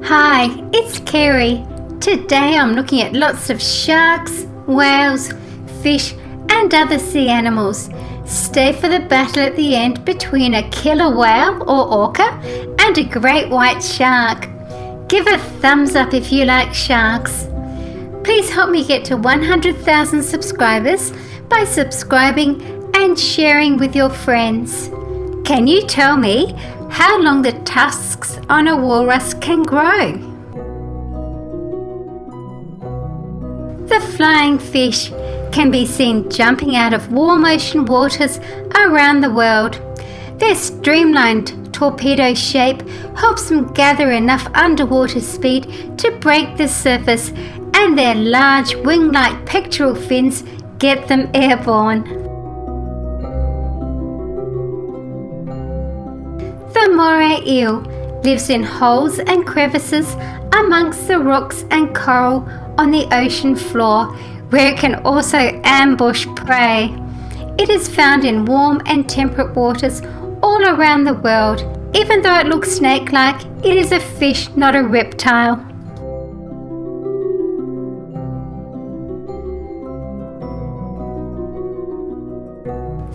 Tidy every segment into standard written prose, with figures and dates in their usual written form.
Hi, it's Kerry. Today I'm looking at lots of sharks, whales, fish and other sea animals. Stay for the battle at the end between a killer whale or orca and a great white shark. Give a thumbs up if you like sharks. Please help me get to 100,000 subscribers by subscribing and sharing with your friends. Can you tell me how long the tusks on a walrus can grow? The flying fish can be seen jumping out of warm ocean waters around the world. Their streamlined torpedo shape helps them gather enough underwater speed to break the surface, and their large wing-like pectoral fins get them airborne. The Moray Eel lives in holes and crevices amongst the rocks and coral on the ocean floor, where it can also ambush prey. It is found in warm and temperate waters all around the world. Even though it looks snake-like, it is a fish, not a reptile.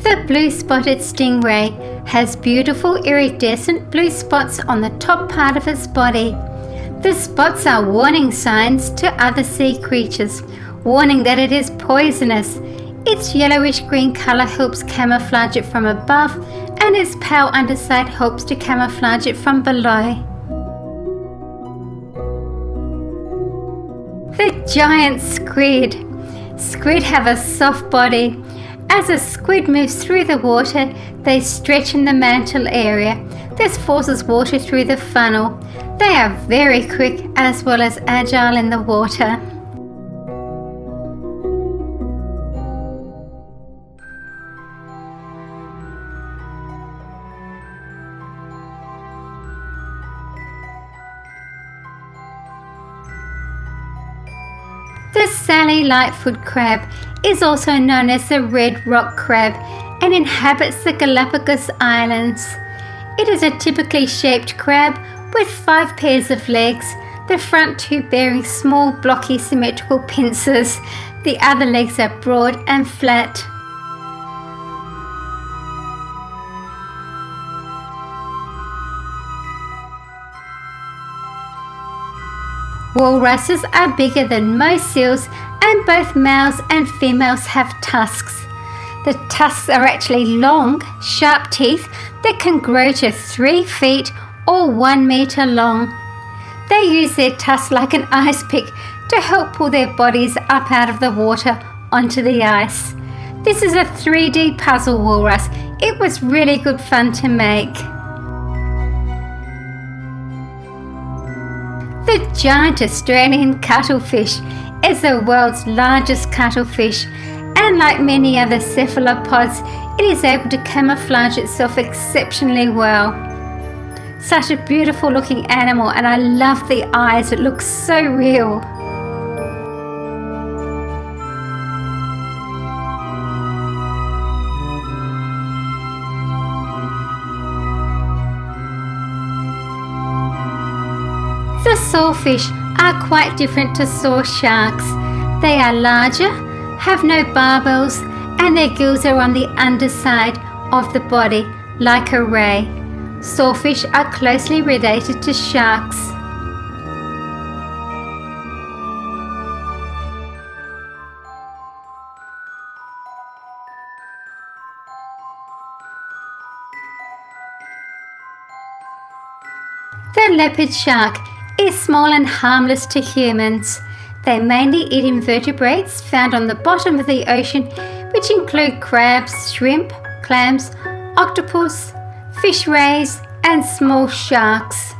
The blue-spotted stingray has beautiful iridescent blue spots on the top part of its body. The spots are warning signs to other sea creatures, warning that it is poisonous. Its yellowish-green colour helps camouflage it from above, and its pale underside helps to camouflage it from below. The giant squid. Squid have a soft body. As a squid moves through the water, they stretch in the mantle area. This forces water through the funnel. They are very quick as well as agile in the water. The Sally Lightfoot crab is also known as the red rock crab and inhabits the Galapagos Islands. It is a typically shaped crab with 5 pairs of legs, the front 2 bearing small blocky symmetrical pincers. The other legs are broad and flat. Walruses are bigger than most seals, and both males and females have tusks. The tusks are actually long, sharp teeth that can grow to 3 feet or 1 meter long. They use their tusks like an ice pick to help pull their bodies up out of the water onto the ice. This is a 3D puzzle walrus. It was really good fun to make. The giant Australian cuttlefish is the world's largest cuttlefish, and like many other cephalopods, it is able to camouflage itself exceptionally well. Such a beautiful looking animal, and I love the eyes. It looks so real. The sawfish are quite different to saw sharks. They are larger, have no barbels, and their gills are on the underside of the body, like a ray. Sawfish are closely related to sharks. The leopard shark is small and harmless to humans. They mainly eat invertebrates found on the bottom of the ocean, which include crabs, shrimp, clams, octopus, fish rays, and small sharks.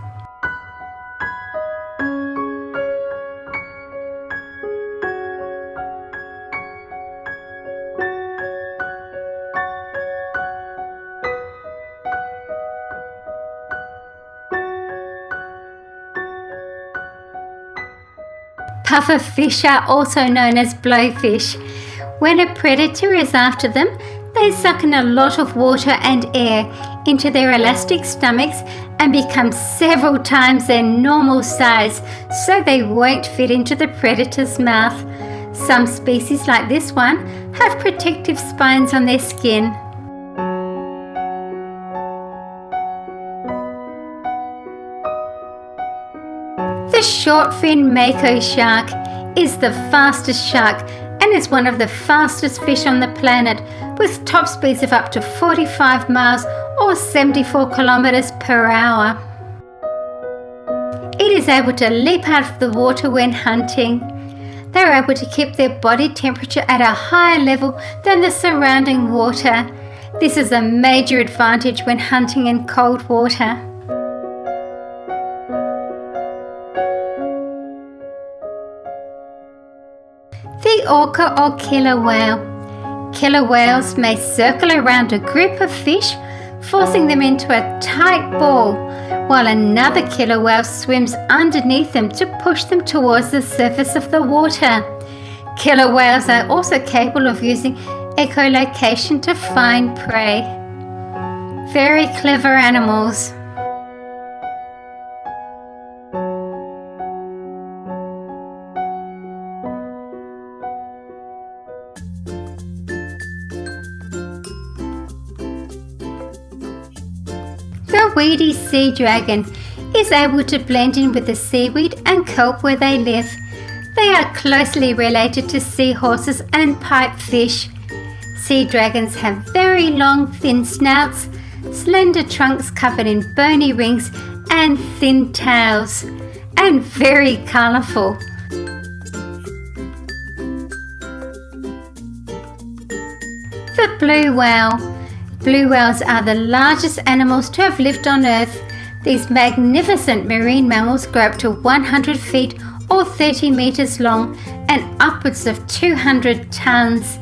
Pufferfish are also known as blowfish. When a predator is after them, they suck in a lot of water and air into their elastic stomachs and become several times their normal size, so they won't fit into the predator's mouth. Some species like this one have protective spines on their skin. The short-fin Mako Shark is the fastest shark and is one of the fastest fish on the planet, with top speeds of up to 45 miles or 74 kilometers per hour. It is able to leap out of the water when hunting. They are able to keep their body temperature at a higher level than the surrounding water. This is a major advantage when hunting in cold water. The orca or killer whale. Killer whales may circle around a group of fish, forcing them into a tight ball, while another killer whale swims underneath them to push them towards the surface of the water. Killer whales are also capable of using echolocation to find prey. Very clever animals. The weedy sea dragon is able to blend in with the seaweed and kelp where they live. They are closely related to seahorses and pipefish. Sea dragons have very long, thin snouts, slender trunks covered in bony rings and thin tails, and very colourful. The blue whale. Blue whales are the largest animals to have lived on Earth. These magnificent marine mammals grow up to 100 feet or 30 meters long and upwards of 200 tons.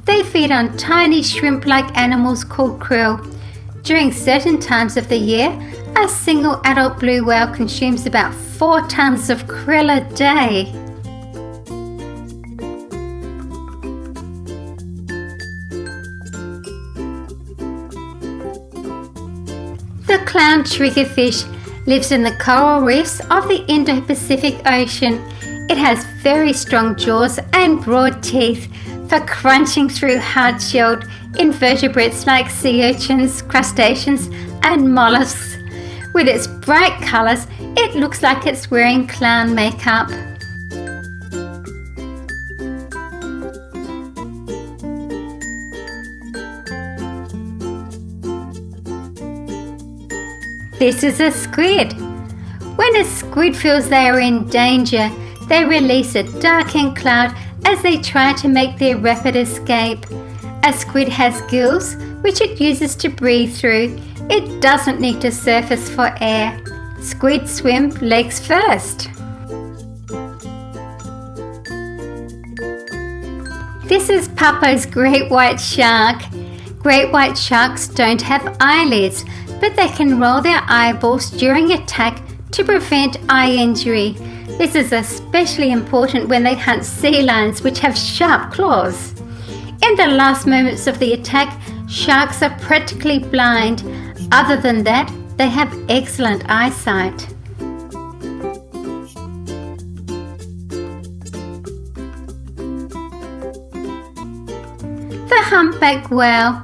They feed on tiny shrimp-like animals called krill. During certain times of the year, a single adult blue whale consumes about 4 tons of krill a day. The clown triggerfish lives in the coral reefs of the Indo-Pacific Ocean. It has very strong jaws and broad teeth for crunching through hard-shelled invertebrates like sea urchins, crustaceans, and mollusks. With its bright colours, it looks like it's wearing clown makeup. This is a squid. When a squid feels they are in danger, they release a darkened cloud as they try to make their rapid escape. A squid has gills which it uses to breathe through. It doesn't need to surface for air. Squid swim legs first. This is Papa's great white shark. Great white sharks don't have eyelids, but they can roll their eyeballs during attack to prevent eye injury. This is especially important when they hunt sea lions, which have sharp claws. In the last moments of the attack, sharks are practically blind. Other than that, they have excellent eyesight. The humpback whale.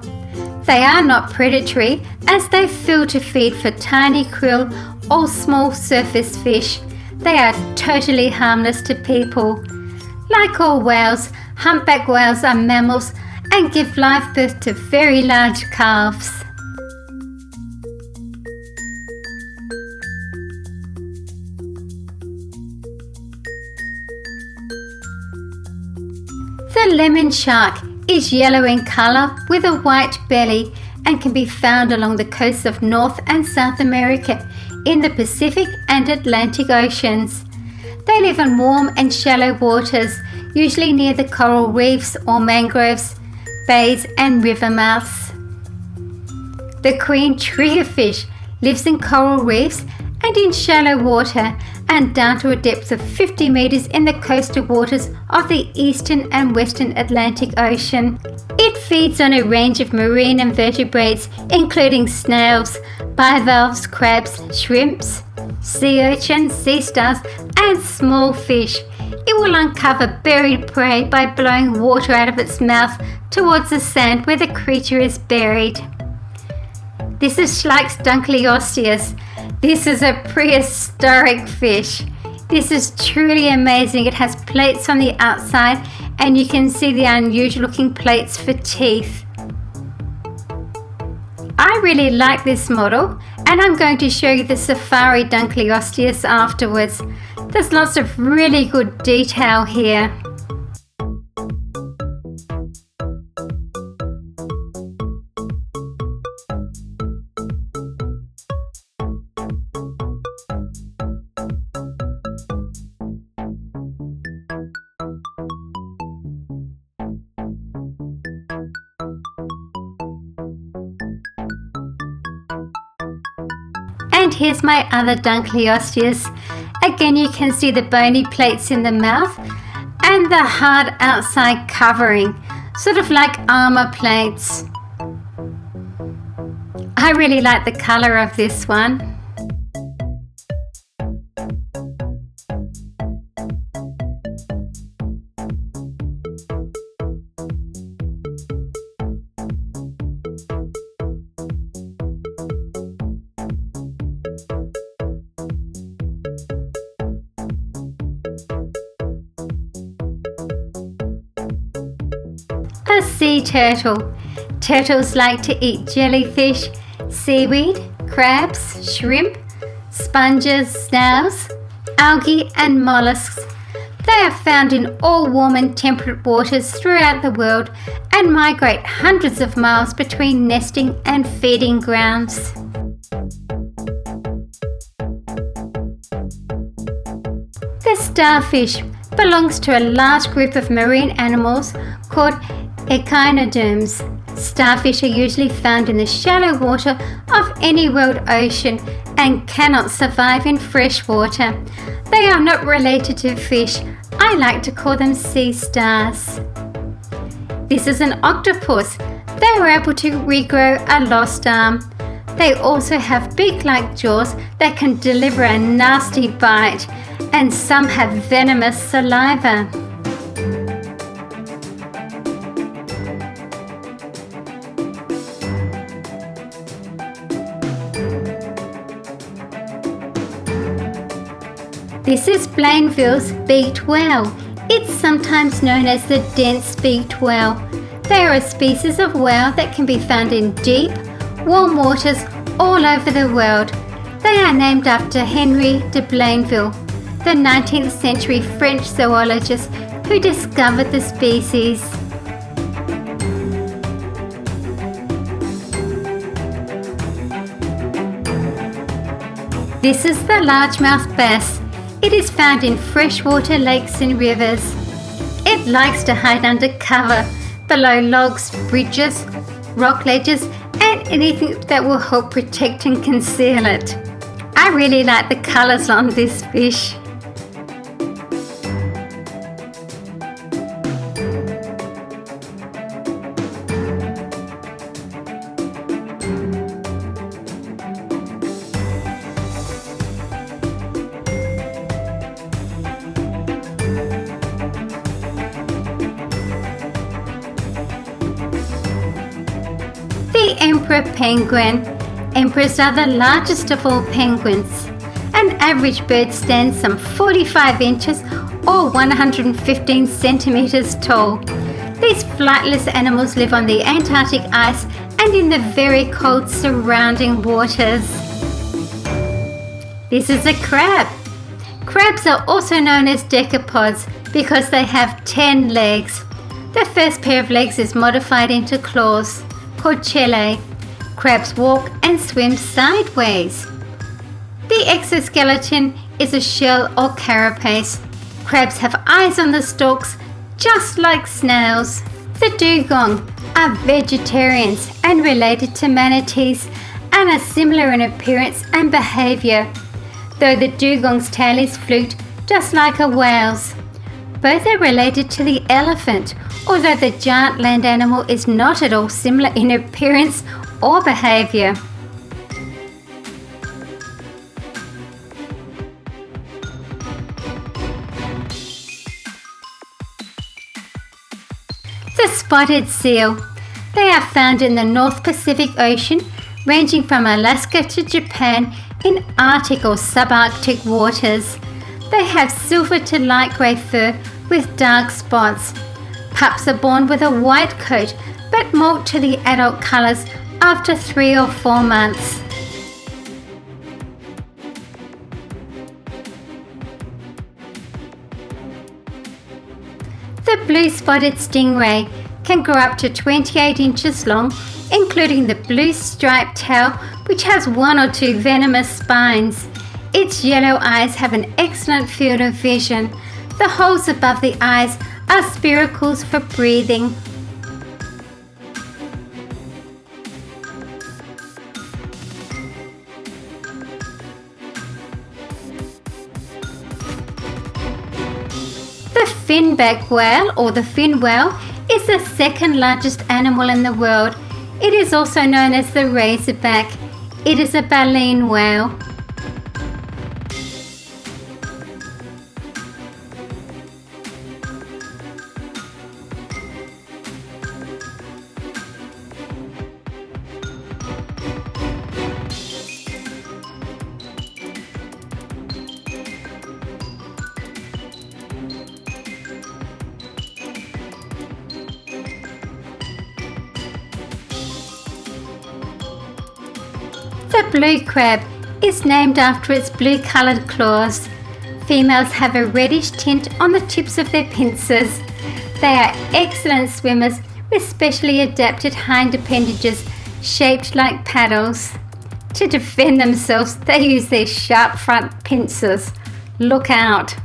They are not predatory as they filter feed for tiny krill or small surface fish. They are totally harmless to people. Like all whales, humpback whales are mammals and give live birth to very large calves. The lemon shark is yellow in colour with a white belly and can be found along the coasts of North and South America in the Pacific and Atlantic Oceans. They live in warm and shallow waters, usually near the coral reefs or mangroves, bays and river mouths. The queen triggerfish lives in coral reefs and in shallow water and down to a depth of 50 meters in the coastal waters of the eastern and western Atlantic Ocean. It feeds on a range of marine invertebrates including snails, bivalves, crabs, shrimps, sea urchins, sea stars and small fish. It will uncover buried prey by blowing water out of its mouth towards the sand where the creature is buried. This is Schleich's Dunkleosteus. This is a prehistoric fish. This is truly amazing. It has plates on the outside and you can see the unusual looking plates for teeth. I really like this model and I'm going to show you the safari Dunkleosteus afterwards. There's lots of really good detail here. And here's my other Dunkleosteus. Again, you can see the bony plates in the mouth and the hard outside covering, sort of like armor plates. I really like the color of this one. A sea turtle. Turtles like to eat jellyfish, seaweed, crabs, shrimp, sponges, snails, algae and mollusks. They are found in all warm and temperate waters throughout the world and migrate hundreds of miles between nesting and feeding grounds. The starfish belongs to a large group of marine animals called Echinoderms. Starfish are usually found in the shallow water of any world ocean and cannot survive in fresh water. They are not related to fish. I like to call them sea stars. This is an octopus. They were able to regrow a lost arm. They also have beak-like jaws that can deliver a nasty bite, and some have venomous saliva. This is Blainville's beaked whale. It's sometimes known as the dense beaked whale. They are a species of whale that can be found in deep, warm waters all over the world. They are named after Henry de Blainville, the 19th century French zoologist who discovered the species. This is the largemouth bass. It is found in freshwater lakes and rivers. It likes to hide under cover, below logs, bridges, rock ledges, and anything that will help protect and conceal it. I really like the colours on this fish. The emperor penguin. Emperors are the largest of all penguins. An average bird stands some 45 inches or 115 centimeters tall. These flightless animals live on the Antarctic ice and in the very cold surrounding waters. This is a crab. Crabs are also known as decapods because they have 10 legs. The first pair of legs is modified into claws, called chellae. Crabs walk and swim sideways. The exoskeleton is a shell or carapace. Crabs have eyes on the stalks, just like snails. The dugong are vegetarians and related to manatees and are similar in appearance and behaviour. though the dugong's tail is fluked just like a whale's. Both are related to the elephant, although the giant land animal is not at all similar in appearance or behaviour. The spotted seal. They are found in the North Pacific Ocean, ranging from Alaska to Japan in Arctic or subarctic waters. They have silver to light grey fur with dark spots. Pups are born with a white coat but molt to the adult colours after 3 or 4 months. The blue-spotted stingray can grow up to 28 inches long, including the blue striped tail, which has 1 or 2 venomous spines. Its yellow eyes have an excellent field of vision. The holes above the eyes are spiracles for breathing. The Finback whale, or the fin whale, is the second largest animal in the world. It is also known as the razorback. It is a baleen whale. The blue crab is named after its blue-coloured claws. Females have a reddish tint on the tips of their pincers. They are excellent swimmers with specially adapted hind appendages shaped like paddles. To defend themselves, they use their sharp front pincers. Look out!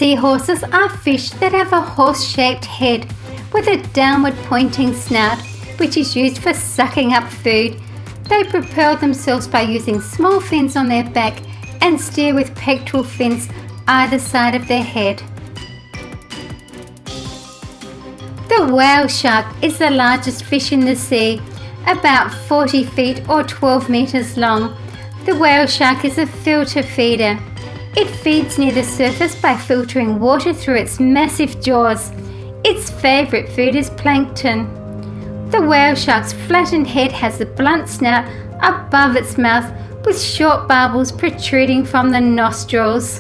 Seahorses are fish that have a horse-shaped head with a downward pointing snout, which is used for sucking up food. They propel themselves by using small fins on their back and steer with pectoral fins either side of their head. The whale shark is the largest fish in the sea, about 40 feet or 12 meters long. The whale shark is a filter feeder. It feeds near the surface by filtering water through its massive jaws. Its favourite food is plankton. The whale shark's flattened head has a blunt snout above its mouth with short barbels protruding from the nostrils.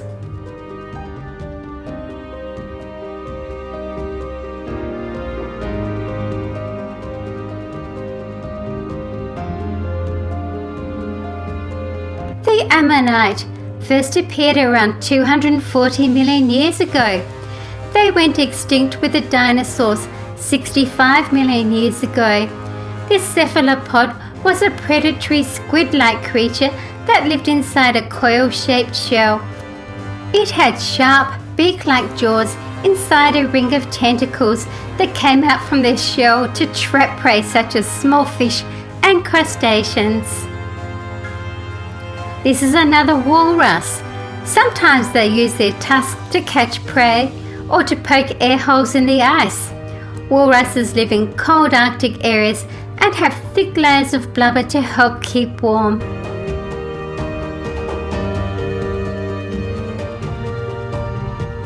The ammonite first appeared around 240 million years ago. They went extinct with the dinosaurs 65 million years ago. This cephalopod was a predatory squid-like creature that lived inside a coil-shaped shell. It had sharp, beak-like jaws inside a ring of tentacles that came out from their shell to trap prey such as small fish and crustaceans. This is another walrus. Sometimes they use their tusks to catch prey or to poke air holes in the ice. Walruses live in cold Arctic areas and have thick layers of blubber to help keep warm.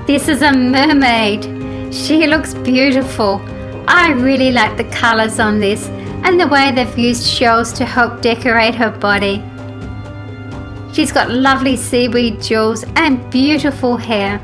This is a mermaid. She looks beautiful. I really like the colours on this and the way they've used shells to help decorate her body. She's got lovely seaweed jewels and beautiful hair.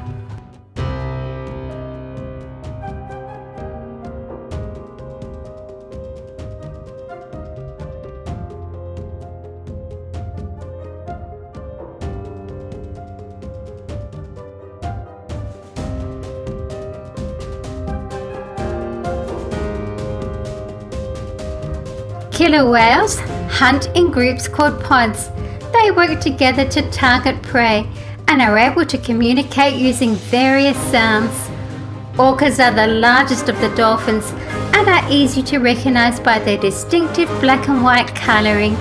Killer whales hunt in groups called pods. They work together to target prey and are able to communicate using various sounds. Orcas are the largest of the dolphins and are easy to recognize by their distinctive black and white colouring.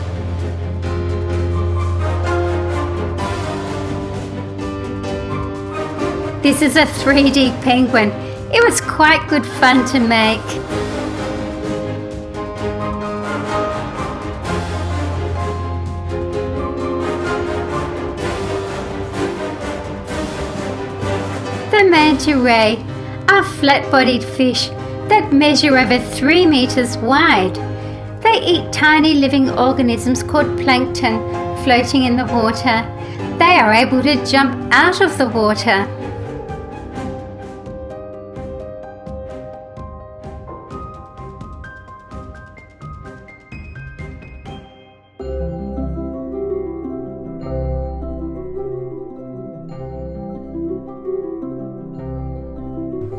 This is a 3D penguin. It was quite good fun to make. The Manta Ray are flat-bodied fish that measure over 3 meters wide. They eat tiny living organisms called plankton floating in the water. They are able to jump out of the water.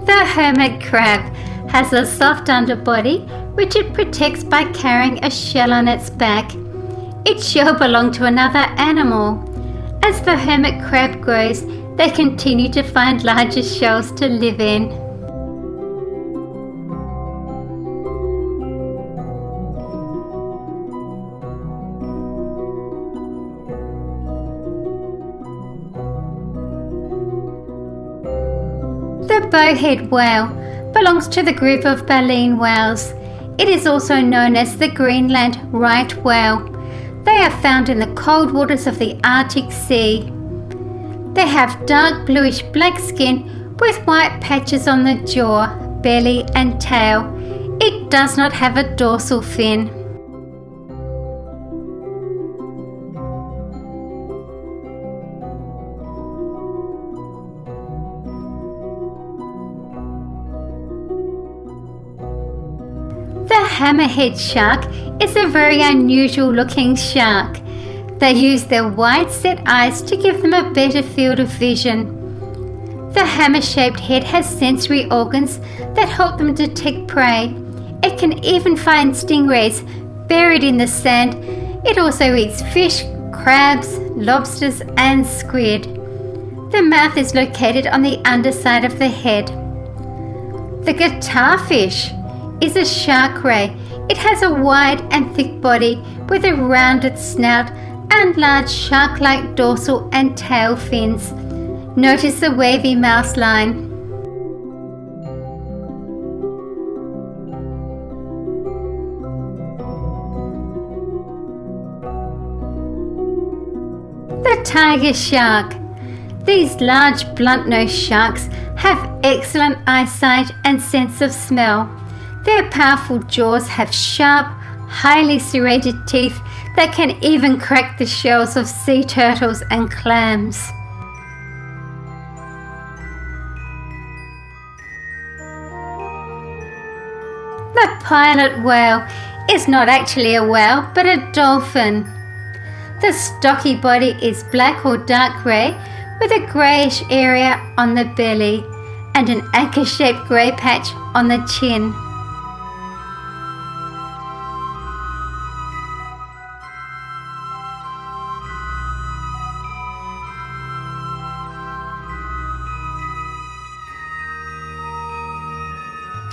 The hermit crab has a soft underbody which it protects by carrying a shell on its back. Its shell belonged to another animal. As the hermit crab grows, they continue to find larger shells to live in. The bowhead whale belongs to the group of baleen whales. It is also known as the Greenland right whale. They are found in the cold waters of the Arctic Sea. They have dark bluish black skin with white patches on the jaw, belly and tail. It does not have a dorsal fin. The hammerhead shark is a very unusual looking shark. They use their wide set eyes to give them a better field of vision. The hammer-shaped head has sensory organs that help them detect prey. It can even find stingrays buried in the sand. It also eats fish, crabs, lobsters and squid. The mouth is located on the underside of the head. The guitarfish is a shark ray. It has a wide and thick body with a rounded snout and large shark-like dorsal and tail fins. Notice the wavy mouse line. The tiger shark. These large blunt-nosed sharks have excellent eyesight and sense of smell. Their powerful jaws have sharp, highly serrated teeth that can even crack the shells of sea turtles and clams. The pilot whale is not actually a whale but a dolphin. The stocky body is black or dark grey with a greyish area on the belly and an anchor-shaped grey patch on the chin.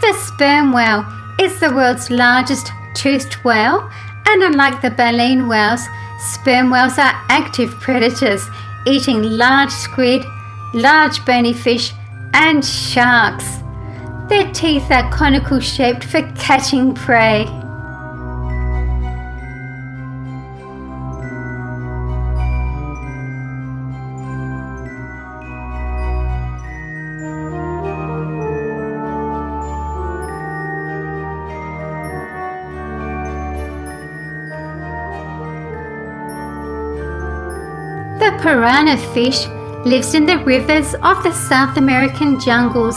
The sperm whale is the world's largest toothed whale, and unlike the baleen whales, sperm whales are active predators, eating large squid, large bony fish and sharks. Their teeth are conical shaped for catching prey. The piranha fish lives in the rivers of the South American jungles.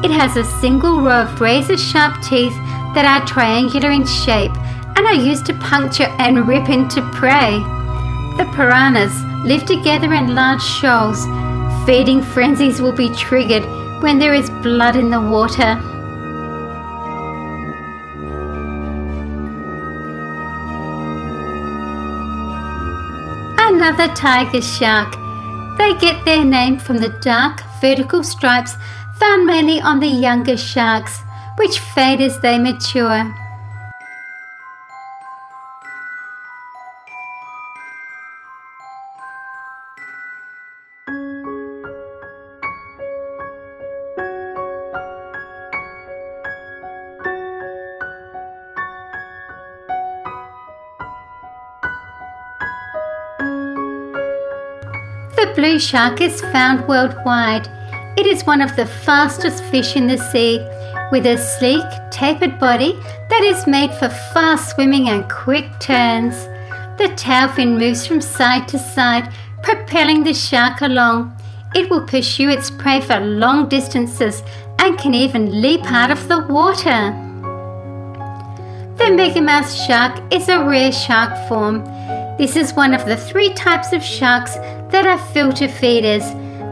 It has a single row of razor-sharp teeth that are triangular in shape and are used to puncture and rip into prey. The piranhas live together in large shoals. Feeding frenzies will be triggered when there is blood in the water. Another tiger shark. They get their name from the dark vertical stripes found mainly on the younger sharks, which fade as they mature. The blue shark is found worldwide. It is one of the fastest fish in the sea, with a sleek, tapered body that is made for fast swimming and quick turns. The tail fin moves from side to side, propelling the shark along. It will pursue its prey for long distances and can even leap out of the water. The Megamouth Shark is a rare shark form. This is one of the 3 types of sharks that are filter feeders.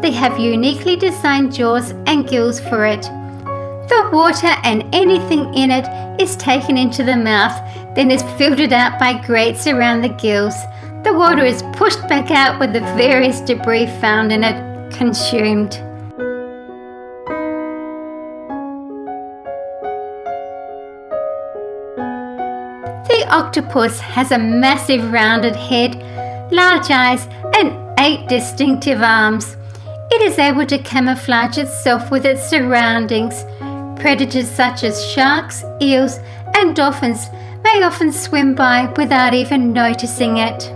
They have uniquely designed jaws and gills for it. The water and anything in it is taken into the mouth, then is filtered out by grates around the gills. The water is pushed back out with the various debris found in it consumed. The octopus has a massive rounded head, large eyes, and 8 distinctive arms. It is able to camouflage itself with its surroundings. Predators such as sharks, eels, and dolphins may often swim by without even noticing it.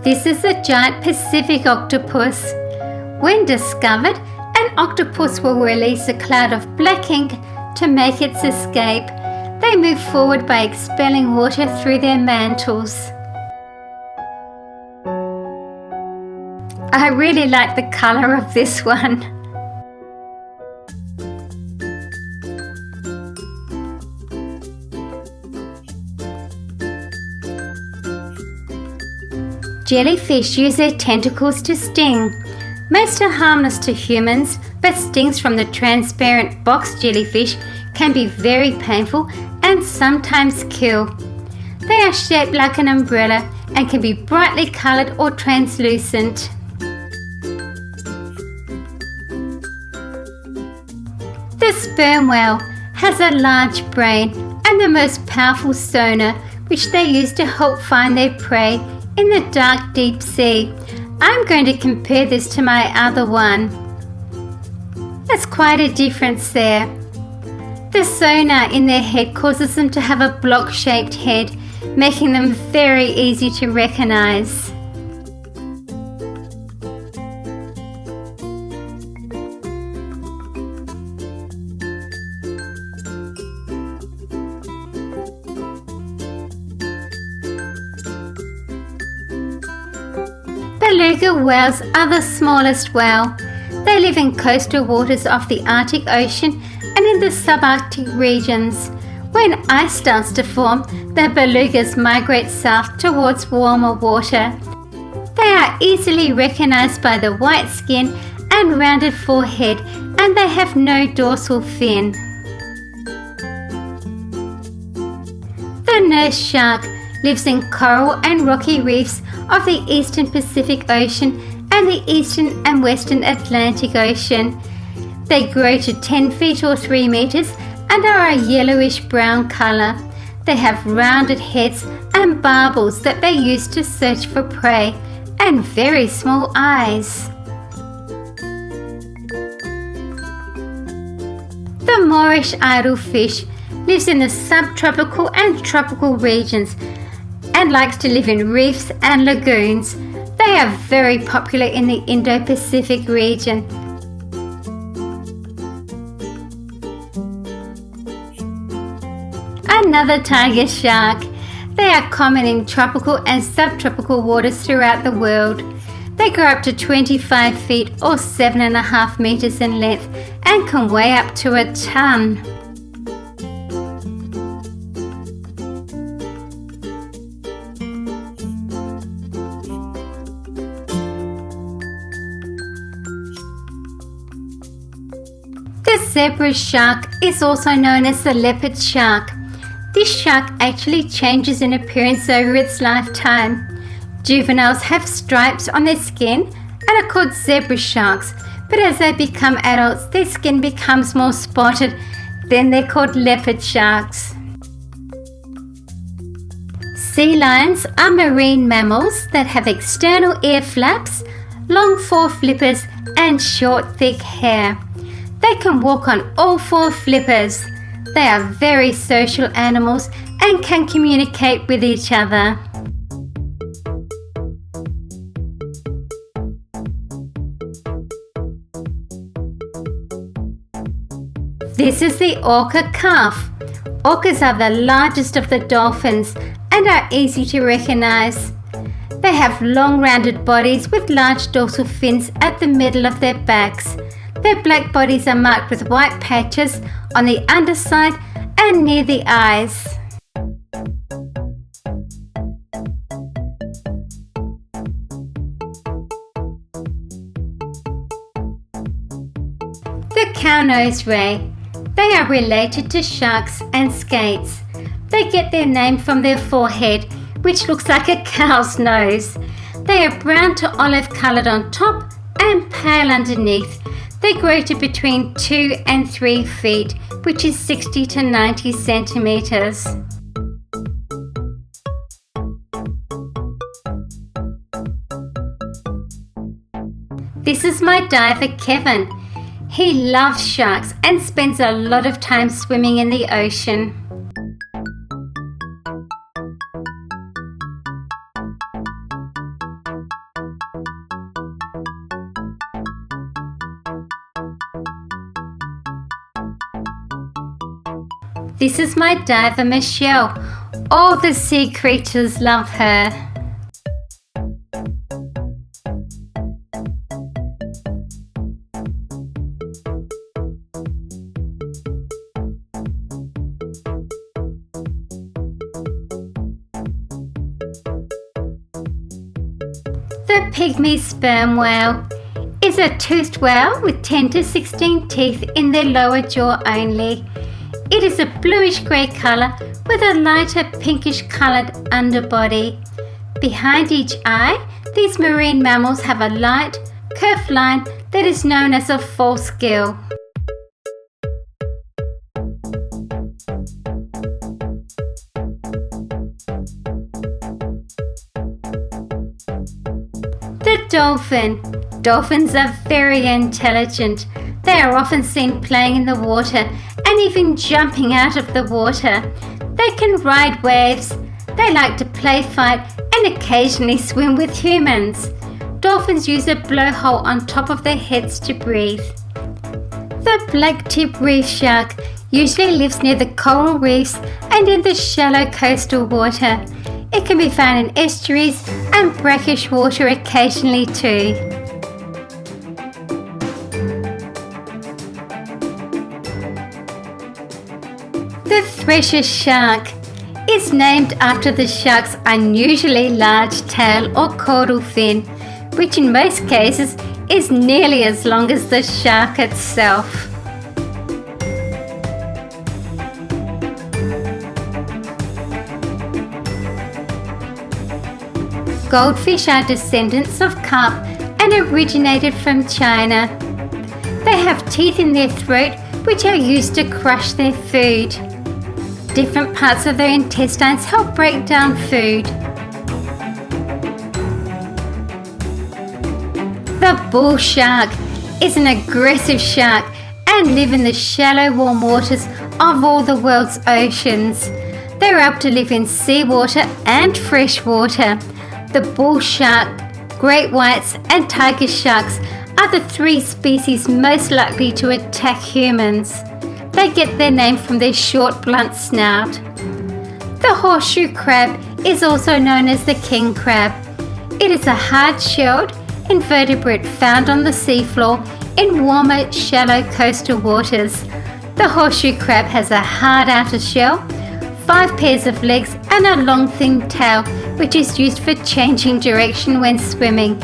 This is a giant Pacific octopus. When discovered, an octopus will release a cloud of black ink to make its escape. They move forward by expelling water through their mantles. I really like the colour of this one. Jellyfish use their tentacles to sting. Most are harmless to humans, but stings from the transparent box jellyfish can be very painful and sometimes kill. They are shaped like an umbrella and can be brightly coloured or translucent. The sperm whale has a large brain and the most powerful sonar, which they use to help find their prey in the dark deep sea. I'm going to compare this to my other one. There's quite a difference there. The sonar in their head causes them to have a block-shaped head, making them very easy to recognize. Beluga whales are the smallest whale. They live in coastal waters off the Arctic Ocean and in the subarctic regions. When ice starts to form, the belugas migrate south towards warmer water. They are easily recognized by the white skin and rounded forehead, and they have no dorsal fin. The nurse shark lives in coral and rocky reefs of the eastern Pacific Ocean and the eastern and western Atlantic Ocean. They grow to 10 feet or 3 meters and are a yellowish brown color. They have rounded heads and barbels that they use to search for prey, and very small eyes. The Moorish idlefish lives in the subtropical and tropical regions and likes to live in reefs and lagoons. They are very popular in the Indo-Pacific region. Another tiger shark. They are common in tropical and subtropical waters throughout the world. They grow up to 25 feet or 7.5 meters in length and can weigh up to a ton. The zebra shark is also known as the leopard shark. This shark actually changes in appearance over its lifetime. Juveniles have stripes on their skin and are called zebra sharks, but as they become adults, their skin becomes more spotted. Then they're called leopard sharks. Sea lions are marine mammals that have external ear flaps, long foreflippers, and short, thick hair. They can walk on all four flippers. They are very social animals and can communicate with each other. This is the Orca Calf. Orcas are the largest of the dolphins and are easy to recognize. They have long rounded bodies with large dorsal fins at the middle of their backs. Their black bodies are marked with white patches on the underside and near the eyes. The Cownose Ray. They are related to sharks and skates. They get their name from their forehead, which looks like a cow's nose. They are brown to olive coloured on top and pale underneath. They grow to between 2 and 3 feet, which is 60 to 90 centimetres. This is my diver Kevin. He loves sharks and spends a lot of time swimming in the ocean. This is my diver Michelle. All the sea creatures love her. The pygmy sperm whale is a toothed whale with 10 to 16 teeth in their lower jaw only. It is a bluish grey colour with a lighter pinkish coloured underbody. Behind each eye, these marine mammals have a light, curved line that is known as a false gill. The dolphin. Dolphins are very intelligent. They are often seen playing in the water and even jumping out of the water. They can ride waves. They like to play fight and occasionally swim with humans. Dolphins use a blowhole on top of their heads to breathe. The black-tip reef shark usually lives near the coral reefs and in the shallow coastal water. It can be found in estuaries and brackish water occasionally too. The Thresher Shark is named after the shark's unusually large tail or caudal fin, which in most cases is nearly as long as the shark itself. Goldfish are descendants of carp and originated from China. They have teeth in their throat which are used to crush their food. Different parts of their intestines help break down food. The bull shark is an aggressive shark and live in the shallow warm waters of all the world's oceans. They are able to live in seawater and fresh water. The bull shark, great whites and tiger sharks are the 3 species most likely to attack humans. They get their name from their short, blunt snout. The horseshoe crab is also known as the king crab. It is a hard-shelled invertebrate found on the seafloor in warmer, shallow coastal waters. The horseshoe crab has a hard outer shell, 5 pairs of legs and a long thin tail which is used for changing direction when swimming.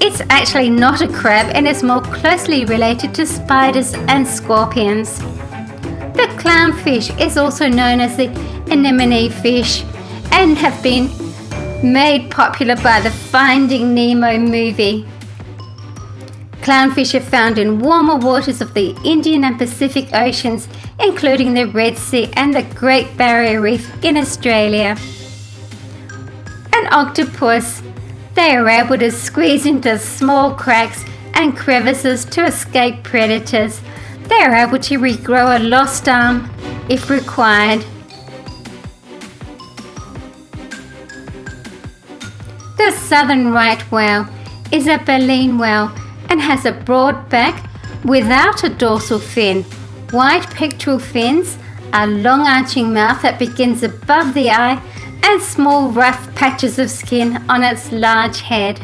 It's actually not a crab and is more closely related to spiders and scorpions. The clownfish is also known as the anemone fish and have been made popular by the Finding Nemo movie. Clownfish are found in warmer waters of the Indian and Pacific Oceans, including the Red Sea and the Great Barrier Reef in Australia. An octopus. They are able to squeeze into small cracks and crevices to escape predators. They are able to regrow a lost arm if required. The southern right whale is a baleen whale and has a broad back without a dorsal fin, wide pectoral fins, a long arching mouth that begins above the eye, and small rough patches of skin on its large head.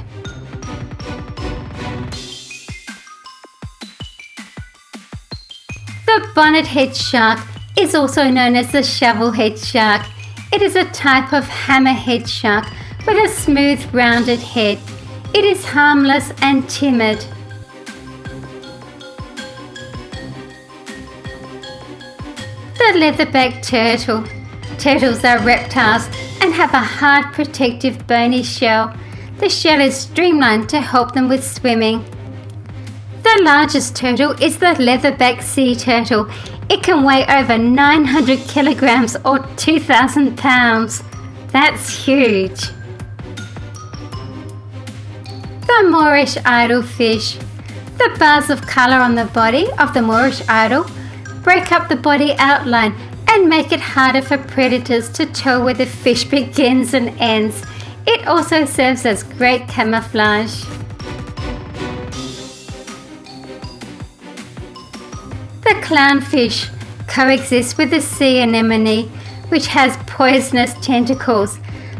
The bonnethead shark is also known as the shovelhead shark. It is a type of hammerhead shark with a smooth rounded head. It is harmless and timid. The leatherback turtle. Turtles are reptiles and have a hard protective bony shell. The shell is streamlined to help them with swimming. The largest turtle is the leatherback sea turtle. It can weigh over 900 kilograms or 2,000 pounds. That's huge. The Moorish idol fish. The bars of colour on the body of the Moorish idol break up the body outline and make it harder for predators to tell where the fish begins and ends. It also serves as great camouflage. The clownfish coexists with the sea anemone, which has poisonous tentacles.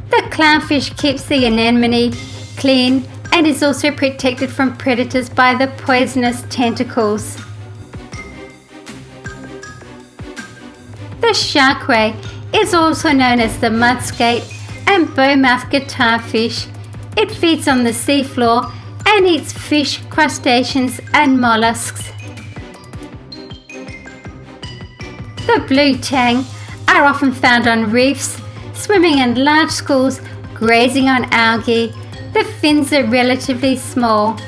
The clownfish keeps the anemone clean and is also protected from predators by the poisonous tentacles. The shark ray is also known as the mudskate and bowmouth guitarfish. It feeds on the seafloor and eats fish, crustaceans and mollusks. The blue tang are often found on reefs, swimming in large schools, grazing on algae. The fins are relatively small.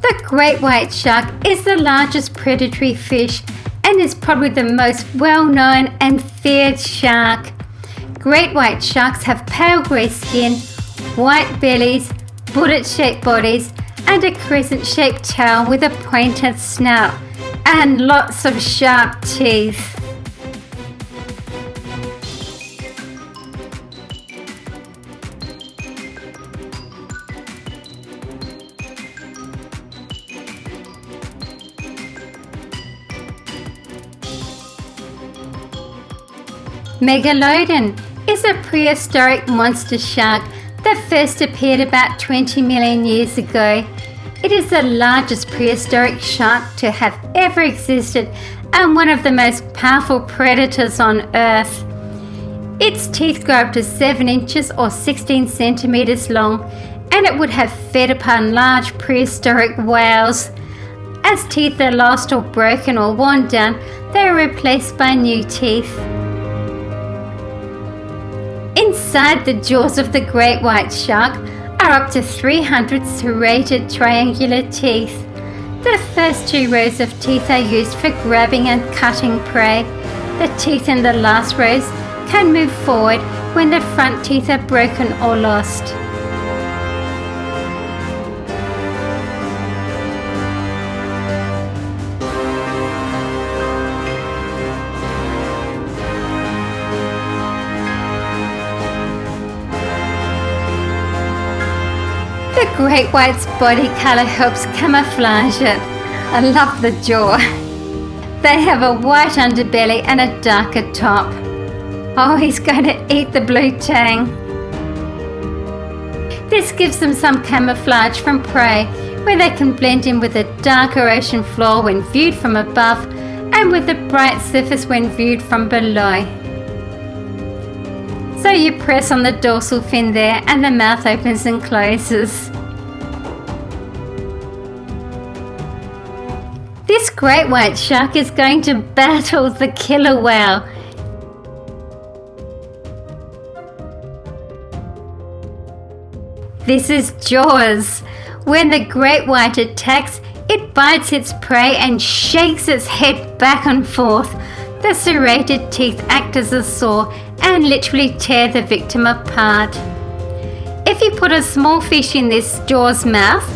The great white shark is the largest predatory fish and is probably the most well-known and feared shark. Great white sharks have pale grey skin, white bellies, bullet-shaped bodies, and a crescent-shaped tail with a pointed snout, and lots of sharp teeth. Megalodon is a prehistoric monster shark that first appeared about 20 million years ago. It is the largest prehistoric shark to have ever existed and one of the most powerful predators on Earth. Its teeth grow up to 7 inches or 16 centimeters long, and it would have fed upon large prehistoric whales. As teeth are lost or broken or worn down, they are replaced by new teeth. Inside the jaws of the great white shark are up to 300 serrated triangular teeth. The first 2 rows of teeth are used for grabbing and cutting prey. The teeth in the last rows can move forward when the front teeth are broken or lost. The great white's body colour helps camouflage it. I love the jaw. They have a white underbelly and a darker top. Oh, he's going to eat the blue tang. This gives them some camouflage from prey, where they can blend in with the darker ocean floor when viewed from above and with a bright surface when viewed from below. So you press on the dorsal fin there and the mouth opens and closes. This great white shark is going to battle the killer whale. This is Jaws. When the great white attacks, it bites its prey and shakes its head back and forth. The serrated teeth act as a saw and literally tear the victim apart. If you put a small fish in this Jaws mouth,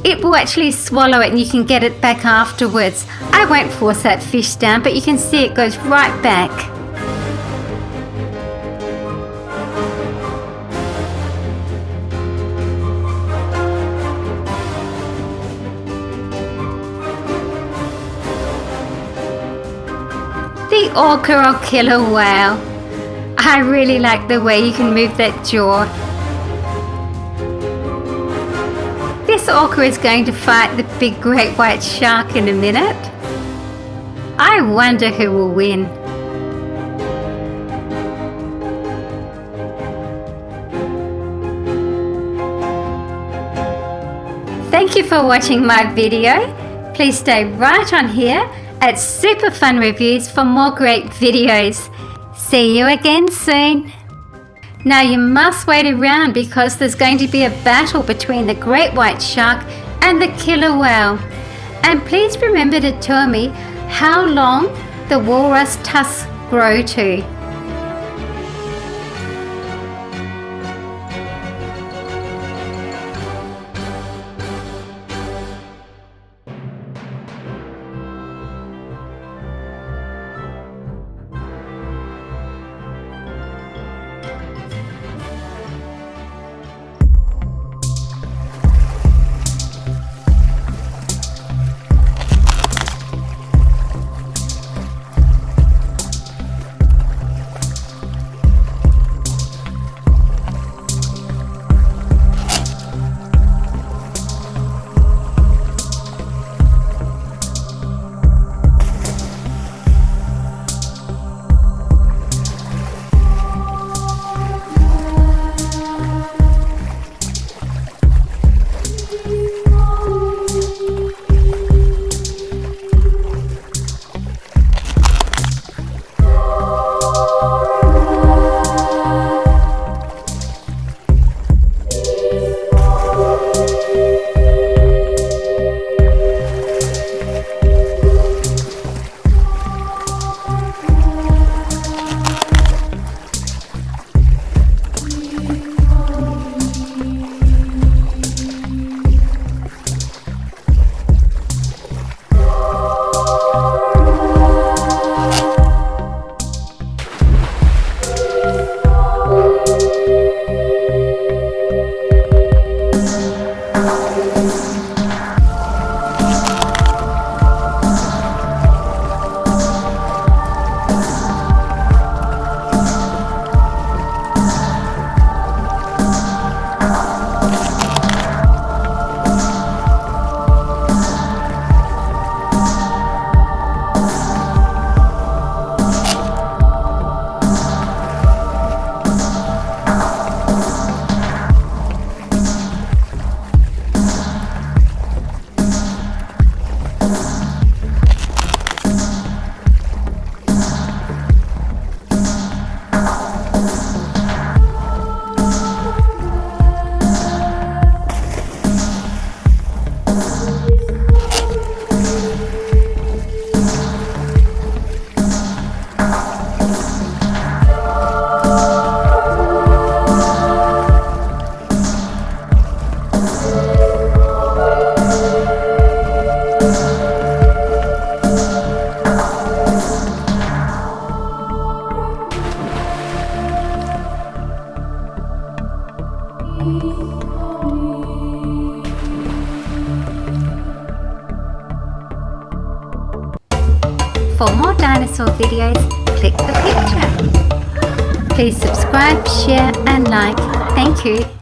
it will actually swallow it and you can get it back afterwards. I won't force that fish down, but you can see it goes right back. The orca or killer whale. I really like the way you can move that jaw. This orca is going to fight the big great white shark in a minute. I wonder who will win. Thank you for watching my video. Please stay right on here at Super Fun Reviews for more great videos. See you again soon. Now you must wait around because there's going to be a battle between the great white shark and the killer whale. And please remember to tell me how long the walrus tusks grow to. For more dinosaur videos, click the picture. Please subscribe, share and like. Thank you.